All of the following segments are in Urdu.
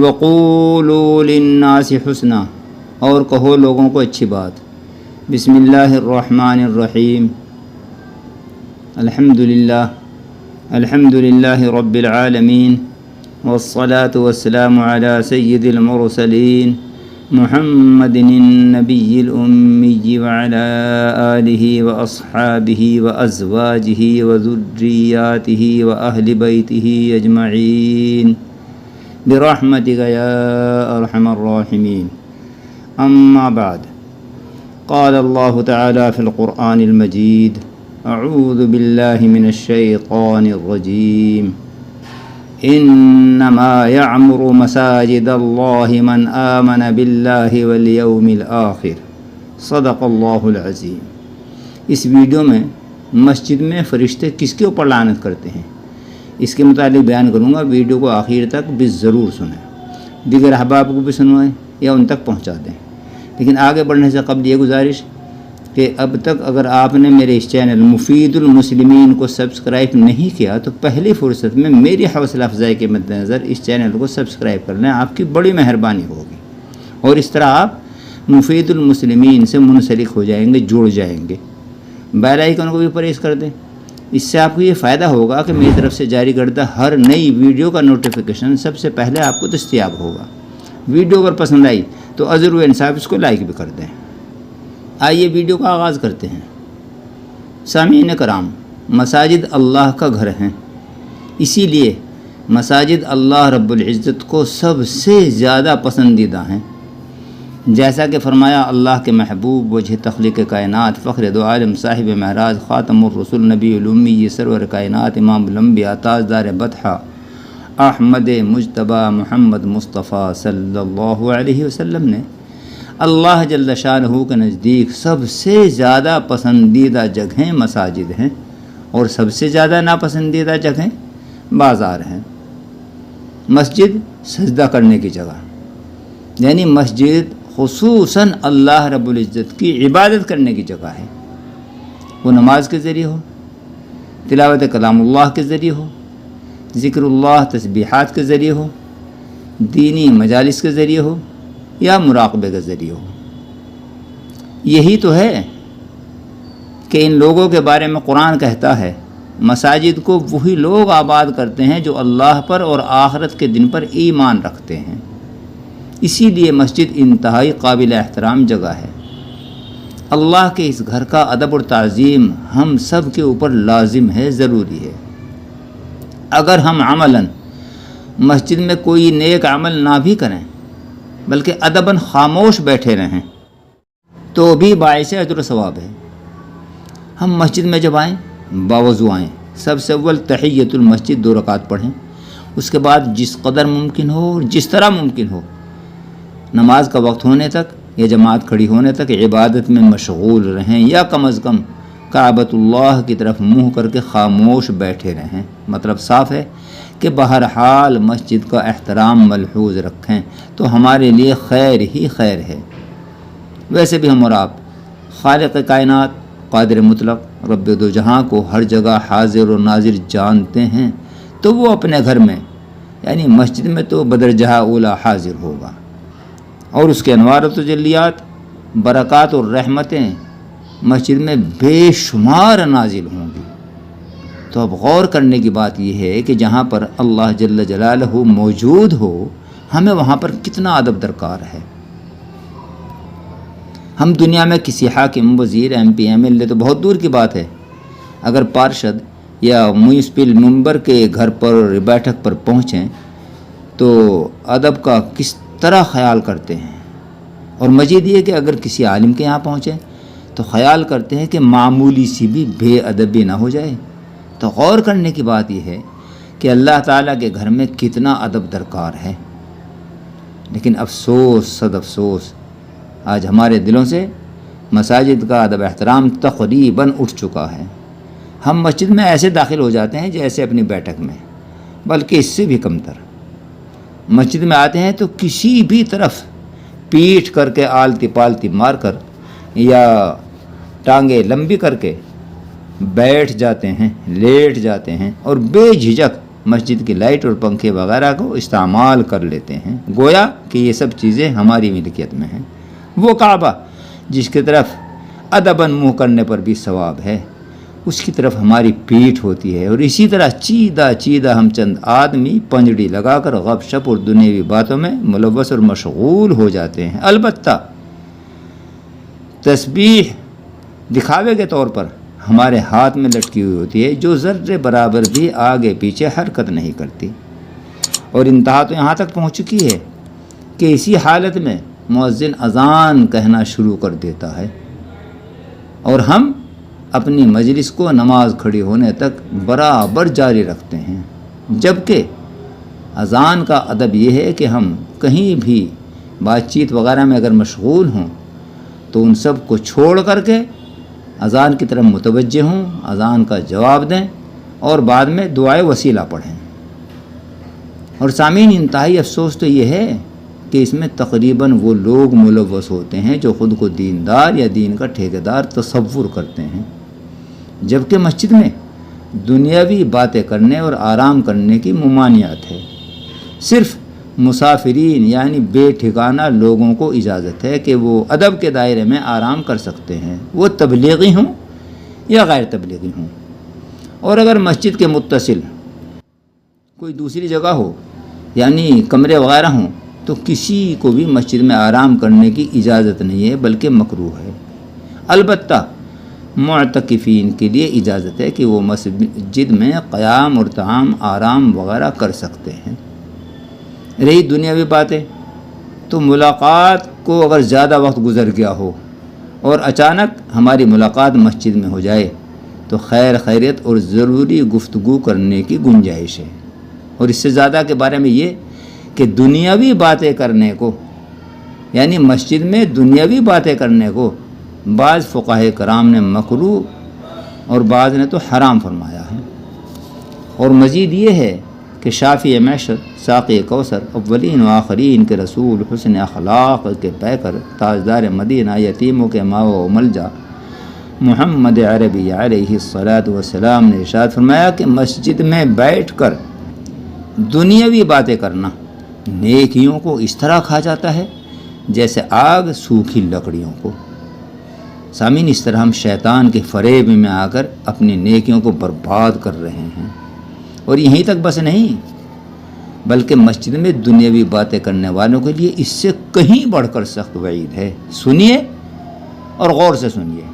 وقولوا للناس حسنا، اور کہو لوگوں کو اچھی بات۔ بسم اللہ الرحمن الرحیم، الحمد للہ رب العالمین، والصلاة والسلام علی سید المرسلین محمد النبی الأمی وعلی آلہ واصحابہ وازواجہ وذریاتہ واہل بیتہ اجمعین برحمتک یا ارحم الراحمین۔ اما بعد، قال اللہ تعالی فی القرآن المجید، اعوذ باللہ من الشیطان الرجیم، انما یعمر مساجد اللہ من آمن باللہ والیوم الآخر، صدق اللہ العظیم۔ اس ویڈیو میں مسجد میں فرشتے کس کے اوپر لعنت کرتے ہیں اس کے متعلق بیان کروں گا۔ ویڈیو کو آخر تک بھی ضرور سنیں، دیگر احباب کو بھی سنوائیں یا ان تک پہنچا دیں۔ لیکن آگے بڑھنے سے قبل یہ گزارش کہ اب تک اگر آپ نے میرے اس چینل مفید المسلمین کو سبسکرائب نہیں کیا تو پہلی فرصت میں میری حوصلہ افزائی کے مد نظر اس چینل کو سبسکرائب کر لیں، آپ کی بڑی مہربانی ہوگی، اور اس طرح آپ مفید المسلمین سے منسلک ہو جائیں گے، جڑ جائیں گے۔ بیل آئیکن کو بھی پریس کر دیں، اس سے آپ کو یہ فائدہ ہوگا کہ میری طرف سے جاری کردہ ہر نئی ویڈیو کا نوٹیفیکیشن سب سے پہلے آپ کو دستیاب ہوگا۔ ویڈیو اگر پسند آئی تو عذر و انصاف اس کو لائک بھی کر دیں۔ آئیے ویڈیو کا آغاز کرتے ہیں۔ سامعین کرام، مساجد اللہ کا گھر ہیں، اسی لیے مساجد اللہ رب العزت کو سب سے زیادہ پسندیدہ ہیں۔ جیسا کہ فرمایا اللہ کے محبوب وجہ تخلیق کائنات فخر دو عالم صاحب معراج خاتم الرسول نبی الامی سرور کائنات امام الانبیاء تاجدار بطحہ احمد مجتبی محمد مصطفیٰ صلی اللہ علیہ وسلم نے اللہ جل شانہ کے نزدیک سب سے زیادہ پسندیدہ جگہیں مساجد ہیں، اور سب سے زیادہ ناپسندیدہ جگہیں بازار ہیں۔ مسجد سجدہ کرنے کی جگہ، یعنی مسجد خصوصاً اللہ رب العزت کی عبادت کرنے کی جگہ ہے۔ وہ نماز کے ذریعے ہو، تلاوت کلام اللہ کے ذریعے ہو، ذکر اللہ تسبیحات کے ذریعے ہو، دینی مجالس کے ذریعے ہو، یا مراقبے کے ذریعے ہو۔ یہی تو ہے کہ ان لوگوں کے بارے میں قرآن کہتا ہے مساجد کو وہی لوگ آباد کرتے ہیں جو اللہ پر اور آخرت کے دن پر ایمان رکھتے ہیں۔ اسی لیے مسجد انتہائی قابل احترام جگہ ہے۔ اللہ کے اس گھر کا ادب اور تعظیم ہم سب کے اوپر لازم ہے، ضروری ہے۔ اگر ہم عملاً مسجد میں کوئی نیک عمل نہ بھی کریں بلکہ ادباً خاموش بیٹھے رہیں تو بھی باعث اجر و ثواب ہے۔ ہم مسجد میں جب آئیں باوضو آئیں، سب سے اول تحیۃ المسجد 2 رکعت پڑھیں، اس کے بعد جس قدر ممکن ہو اور جس طرح ممکن ہو نماز کا وقت ہونے تک یا جماعت کھڑی ہونے تک عبادت میں مشغول رہیں، یا کم از کم کعبۃ اللہ کی طرف منہ کر کے خاموش بیٹھے رہیں۔ مطلب صاف ہے کہ بہرحال مسجد کا احترام ملحوظ رکھیں تو ہمارے لیے خیر ہی خیر ہے۔ ویسے بھی ہم اور آپ خالق کائنات قادر مطلق رب دو جہاں کو ہر جگہ حاضر و ناظر جانتے ہیں، تو وہ اپنے گھر میں یعنی مسجد میں تو بدرجہ اولا حاضر ہوگا، اور اس کے انوار و تجلیات، برکات اور رحمتیں مسجد میں بے شمار نازل ہوں گی۔ تو اب غور کرنے کی بات یہ ہے کہ جہاں پر اللہ جل جلالہ موجود ہو ہمیں وہاں پر کتنا ادب درکار ہے۔ ہم دنیا میں کسی حاکم، وزیر، M P, M L A تو بہت دور کی بات ہے، اگر پارشد یا میونسپل ممبر کے گھر پر بیٹھک پر پہنچیں تو ادب کا کس طرح خیال کرتے ہیں، اور مزید یہ کہ اگر کسی عالم کے یہاں پہنچیں تو خیال کرتے ہیں کہ معمولی سی بھی بے ادبی نہ ہو جائے۔ تو غور کرنے کی بات یہ ہے کہ اللہ تعالیٰ کے گھر میں کتنا ادب درکار ہے۔ لیکن افسوس، صد افسوس، آج ہمارے دلوں سے مساجد کا ادب احترام تقریباً اٹھ چکا ہے۔ ہم مسجد میں ایسے داخل ہو جاتے ہیں جیسے اپنی بیٹھک میں، بلکہ اس سے بھی کم تر۔ مسجد میں آتے ہیں تو کسی بھی طرف پیٹھ کر کے آلتی پالتی مار کر یا ٹانگیں لمبی کر کے بیٹھ جاتے ہیں، لیٹ جاتے ہیں، اور بے جھجک مسجد کی لائٹ اور پنکھے وغیرہ کو استعمال کر لیتے ہیں، گویا کہ یہ سب چیزیں ہماری ملکیت میں ہیں۔ وہ کعبہ جس کی طرف ادباً منہ کرنے پر بھی ثواب ہے، اس کی طرف ہماری پیٹھ ہوتی ہے، اور اسی طرح چیدہ چیدہ ہم چند آدمی پنجڑی لگا کر غپ شپ اور دنیاوی باتوں میں ملوث اور مشغول ہو جاتے ہیں۔ البتہ تسبیح دکھاوے کے طور پر ہمارے ہاتھ میں لٹکی ہوئی ہوتی ہے، جو ذرے برابر بھی آگے پیچھے حرکت نہیں کرتی، اور انتہا تو یہاں تک پہنچ چکی ہے کہ اسی حالت میں مؤذن اذان کہنا شروع کر دیتا ہے، اور ہم اپنی مجلس کو نماز کھڑی ہونے تک برابر جاری رکھتے ہیں، جبکہ اذان کا ادب یہ ہے کہ ہم کہیں بھی بات چیت وغیرہ میں اگر مشغول ہوں تو ان سب کو چھوڑ کر کے اذان کی طرف متوجہ ہوں، اذان کا جواب دیں اور بعد میں دعائے وسیلہ پڑھیں۔ اور سامعین، انتہائی افسوس تو یہ ہے کہ اس میں تقریباً وہ لوگ ملوث ہوتے ہیں جو خود کو دیندار یا دین کا ٹھیکیدار تصور کرتے ہیں، جبکہ مسجد میں دنیاوی باتیں کرنے اور آرام کرنے کی ممانعت ہے۔ صرف مسافرین یعنی بے ٹھکانہ لوگوں کو اجازت ہے کہ وہ ادب کے دائرے میں آرام کر سکتے ہیں، وہ تبلیغی ہوں یا غیر تبلیغی ہوں۔ اور اگر مسجد کے متصل کوئی دوسری جگہ ہو یعنی کمرے وغیرہ ہوں تو کسی کو بھی مسجد میں آرام کرنے کی اجازت نہیں ہے، بلکہ مکروہ ہے۔ البتہ معتکفین کے لیے اجازت ہے کہ وہ مسجد میں قیام اور طعام آرام وغیرہ کر سکتے ہیں۔ رہی دنیاوی باتیں، تو ملاقات کو اگر زیادہ وقت گزر گیا ہو اور اچانک ہماری ملاقات مسجد میں ہو جائے تو خیر خیریت اور ضروری گفتگو کرنے کی گنجائش ہے۔ اور اس سے زیادہ کے بارے میں یہ کہ دنیاوی باتیں کرنے کو یعنی مسجد میں دنیاوی باتیں کرنے کو بعض فقہاء کرام نے مکروہ اور بعض نے تو حرام فرمایا ہے۔ اور مزید یہ ہے کہ شافع معشر، ساقی کوثر، اولین و آخرین کے رسول، حسن اخلاق کے پیکر، تاجدار مدینہ، یتیموں کے ماں و ملجا، محمد عربی علیہ الصلاۃ والسلام نے ارشاد فرمایا کہ مسجد میں بیٹھ کر دنیاوی باتیں کرنا نیکیوں کو اس طرح کھا جاتا ہے جیسے آگ سوکھی لکڑیوں کو۔ سامعین، اس طرح ہم شیطان کے فریب میں آ کر اپنی نیکیوں کو برباد کر رہے ہیں، اور یہیں تک بس نہیں بلکہ مسجد میں دنیاوی باتیں کرنے والوں کے لیے اس سے کہیں بڑھ کر سخت وعید ہے۔ سنیے اور غور سے سنیے۔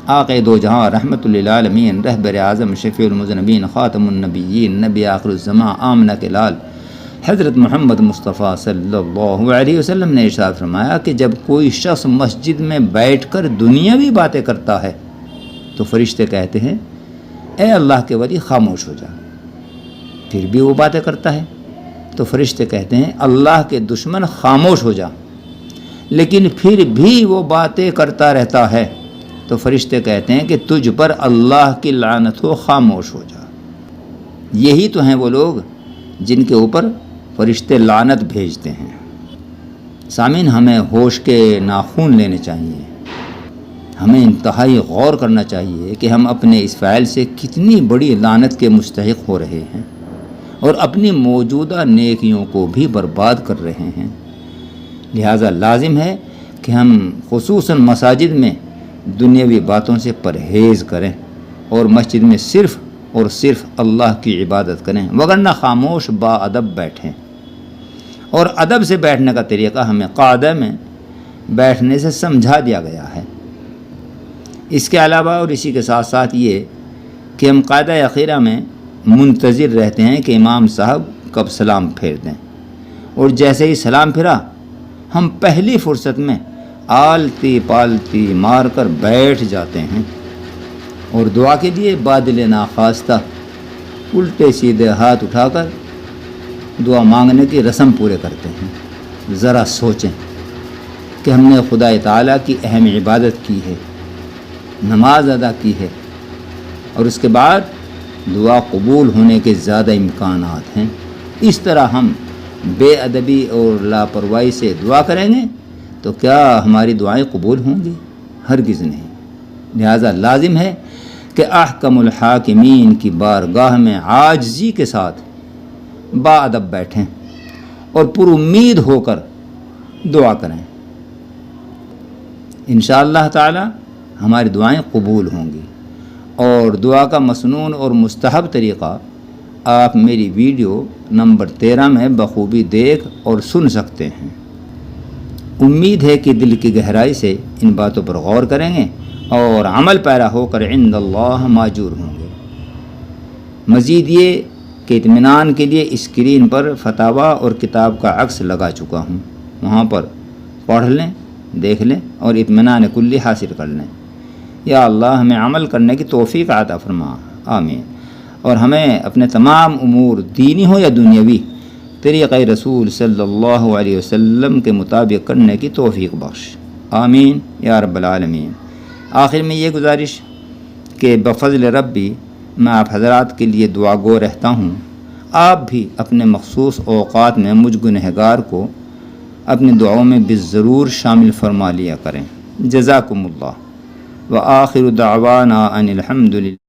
آقا دو جہاں رحمت للعالمین، رہبر اعظم، شفیع المذنبین، خاتم النبیین، نبی آخر الزمان، آمنہ کے لال، حضرت محمد مصطفیٰ صلی اللہ علیہ وسلم نے ارشاد فرمایا کہ جب کوئی شخص مسجد میں بیٹھ کر دنیاوی باتیں کرتا ہے تو فرشتے کہتے ہیں اے اللہ کے ولی خاموش ہو جا۔ پھر بھی وہ باتیں کرتا ہے تو فرشتے کہتے ہیں اللہ کے دشمن خاموش ہو جا۔ لیکن پھر بھی وہ باتیں کرتا رہتا ہے تو فرشتے کہتے ہیں کہ تجھ پر اللہ کی لعنت ہو، خاموش ہو جا۔ یہی تو ہیں وہ لوگ جن کے اوپر فرشتے لعنت بھیجتے ہیں۔ سامعین، ہمیں ہوش کے ناخن لینے چاہیے، ہمیں انتہائی غور کرنا چاہیے کہ ہم اپنے اس فعل سے کتنی بڑی لعنت کے مستحق ہو رہے ہیں اور اپنی موجودہ نیکیوں کو بھی برباد کر رہے ہیں۔ لہٰذا لازم ہے کہ ہم خصوصاً مساجد میں دنیاوی باتوں سے پرہیز کریں اور مسجد میں صرف اور صرف اللہ کی عبادت کریں، وگرنہ خاموش با ادب بیٹھیں۔ اور ادب سے بیٹھنے کا طریقہ ہمیں قاعدہ میں بیٹھنے سے سمجھا دیا گیا ہے۔ اس کے علاوہ اور اسی کے ساتھ ساتھ یہ کہ ہم قاعدہ اخیرہ میں منتظر رہتے ہیں کہ امام صاحب کب سلام پھیر دیں، اور جیسے ہی سلام پھرا ہم پہلی فرصت میں آلتی پالتی مار کر بیٹھ جاتے ہیں اور دعا کے لیے بادل ناخواستہ الٹے سیدھے ہاتھ اٹھا کر دعا مانگنے کی رسم پورے کرتے ہیں۔ ذرا سوچیں کہ ہم نے خدا تعالیٰ کی اہم عبادت کی ہے، نماز ادا کی ہے، اور اس کے بعد دعا قبول ہونے کے زیادہ امکانات ہیں۔ اس طرح ہم بے ادبی اور لاپرواہی سے دعا کریں گے تو کیا ہماری دعائیں قبول ہوں گی؟ ہرگز نہیں۔ لہذا لازم ہے کہ احکم الحاکمین کی بارگاہ میں عاجزی کے ساتھ باادب بیٹھیں اور پر امید ہو کر دعا کریں۔ انشاءاللہ تعالی ہماری دعائیں قبول ہوں گی۔ اور دعا کا مسنون اور مستحب طریقہ آپ میری ویڈیو نمبر 13 میں بخوبی دیکھ اور سن سکتے ہیں۔ امید ہے کہ دل کی گہرائی سے ان باتوں پر غور کریں گے اور عمل پیرا ہو کر عند اللہ ماجور ہوں گے۔ مزید یہ کہ اطمینان کے لیے اسکرین پر فتاوی اور کتاب کا عکس لگا چکا ہوں، وہاں پر پڑھ لیں، دیکھ لیں اور اطمینان کلی حاصل کر لیں۔ یا اللہ ہمیں عمل کرنے کی توفیق عطا فرما، آمین۔ اور ہمیں اپنے تمام امور دینی ہو یا دنیاوی طریقہ رسول صلی اللہ علیہ وسلم کے مطابق کرنے کی توفیق بخش، آمین یا رب العالمین۔ آخر میں یہ گزارش کہ بفضل ربی میں آپ حضرات کے لیے دعا گو رہتا ہوں، آپ بھی اپنے مخصوص اوقات میں مجھ گنہگار کو اپنی دعاؤں میں بالضرور شامل فرما لیا کریں۔ جزاکم اللہ وآخر دعوانا ان الحمد للہ۔